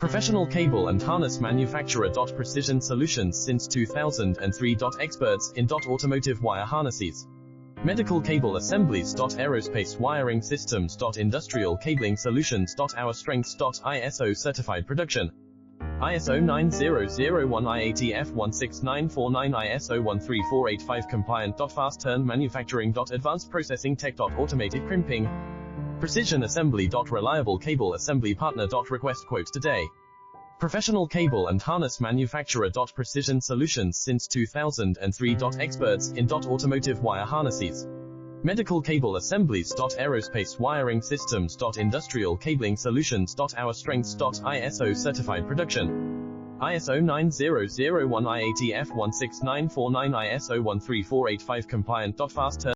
Professional cable and harness manufacturer. Precision solutions since 2003. Experts in automotive wire harnesses, medical cable assemblies. Aerospace wiring systems. Industrial cabling solutions. Our strengths. ISO certified production. ISO 9001 IATF 16949 ISO 13485 compliant. Fast turn manufacturing. Advanced processing tech. Automated crimping. Precision assembly. Reliable cable assembly partner. Request quote today. Professional cable and harness manufacturer. Precision solutions since 2003. Experts in automotive wire harnesses, medical cable assemblies. Aerospace wiring systems. Industrial cabling solutions. Our strengths. ISO certified production. ISO 9001 IATF 16949 ISO 13485 compliant. Fast turn